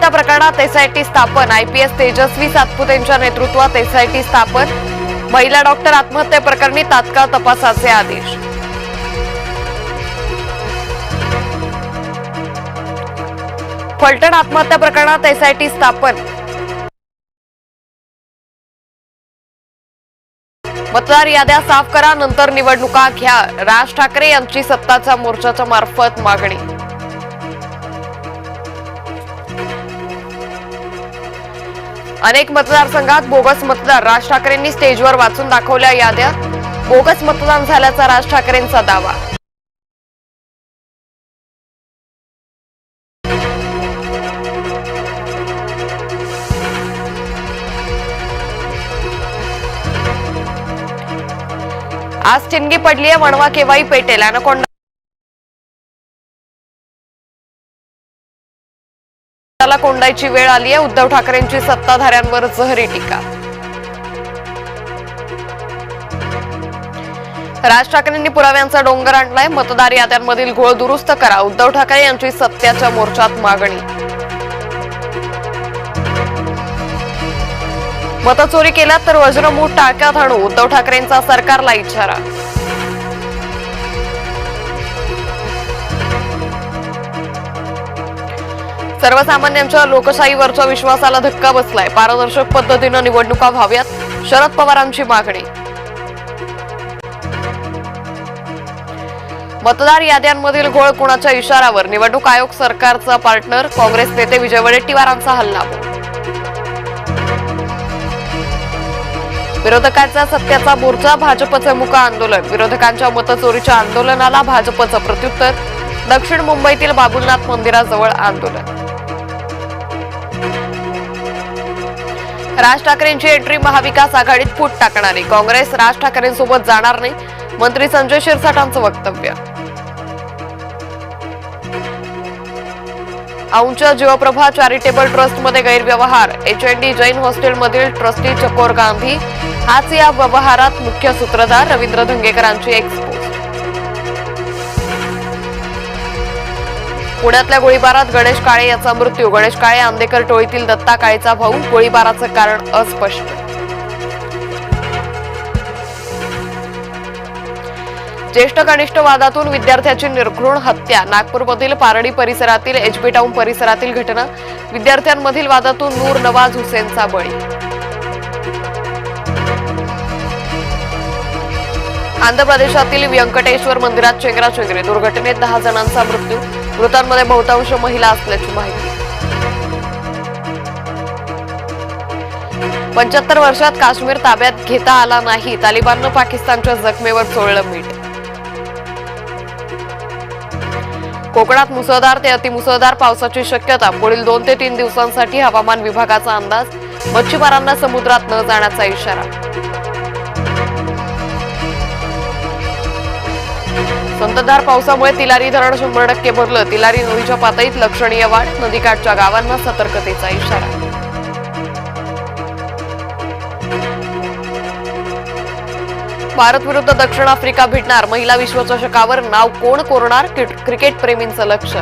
आत्महत्या प्रकरणात एसआयटी स्थापन। आयपीएस तेजस्वी सातपुतेंच्या नेतृत्वात एसआयटी स्थापन। महिला डॉक्टर आत्महत्या प्रकरणी तात्काळ तपासाचे आदेश। फलटण आत्महत्या प्रकरणात एसआयटी स्थापन। मतदार याद्या साफ करा, नंतर निवडणुका घ्या, राज ठाकरे यांची सत्ताच्या मोर्चाच्या मार्फत मागणी। अनेक मतदारसंघात बोगस मतदार। राज ठाकरेंनी स्टेजवर वाचून दाखवल्या याद्या। बोगस मतदान झाल्याचा राज ठाकरेंचा दावा। आज ठिणगी पडलीये, वणवा केव्हाही पेटेल। अॅनाकोंडा कोंडायची वेळ आली आहे। उद्धव ठाकरेंची सत्ताधाऱ्यांवर जहरी टीका। राज ठाकरेंनी पुराव्यांचा डोंगर आणलाय। मतदार याद्यांमधील घोळ दुरुस्त करा, उद्धव ठाकरे यांची सत्याच्या मोर्चात मागणी। मतचोरी केल्यात तर वज्रमूठ टाक्यात आणू, उद्धव ठाकरेंचा सरकारला इशारा। सर्वसामान्यांच्या लोकशाहीवरच्या विश्वासाला धक्का बसलाय। पारदर्शक पद्धतीने निवडणुका व्हाव्यात, शरद पवारांची मागणी। मतदार याद्यांमधील घोळ कुणाच्या इशारावर, निवडणूक आयोग सरकारचा पार्टनर। काँग्रेस नेते विजय वडेट्टीवारांचा हल्लाबोल। विरोधकांचा सत्याचा मोर्चा, भाजपचे मुका आंदोलन। विरोधकांच्या मतचोरीच्या आंदोलनाला भाजपचं प्रत्युत्तर। दक्षिण मुंबईतील बाबुलनाथ मंदिराजवळ आंदोलन। राज ठाकरेंची एंट्री, महाविकास आघाडीत फूट टाकणारी। काँग्रेस राज ठाकरेंसोबत जाणार नाही, मंत्री संजय शिरसाटांचं वक्तव्य। औंध जीवप्रभा चॅरिटेबल ट्रस्टमध्ये गैरव्यवहार। एचएनडी जैन हॉस्टेलमधील ट्रस्टी चकोर गांधी हाच या व्यवहारात मुख्य सूत्रधार। रवींद्र धंगेकरांची एक्सपोज। पुण्यातल्या गोळीबारात गणेश काळे याचा मृत्यू। गणेश काळे आंदेकर टोळीतील दत्ता काळेचा भाऊ। गोळीबाराचं कारण अस्पष्ट। ज्येष्ठ कनिष्ठ वादातून विद्यार्थ्याची निर्घृण हत्या। नागपूरमधील पारडी परिसरातील एचबी टाउन परिसरातील घटना। विद्यार्थ्यांमधील वादातून नूर नवाज हुसेनचा बळी। आंध्र प्रदेशातील व्यंकटेश्वर मंदिरात चेंगराचेंगरी। दुर्घटनेत 10 जणांचा मृत्यू। मृतांमध्ये बहुतांश महिला असल्याची माहिती। 75 वर्षात काश्मीर ताब्यात घेता आला नाही, तालिबाननं पाकिस्तानच्या जखमेवर चोळलं मीठ। कोकणात मुसळधार ते अतिमुसळधार पावसाची शक्यता। पुढील 2 ते 3 दिवसांसाठी हवामान विभागाचा अंदाज। मच्छीमारांना समुद्रात न जाण्याचा इशारा। संततधार पावसामुळे तिलारी धरण 100% भरलं। तिलारी नदीच्या पातळीत लक्षणीय वाढ। नदीकाठच्या गावांना सतर्कतेचा इशारा। भारत विरुद्ध दक्षिण आफ्रिका भिडणार। महिला विश्वचषकावर नाव कोण कोरणार, क्रिकेट प्रेमींचं लक्ष।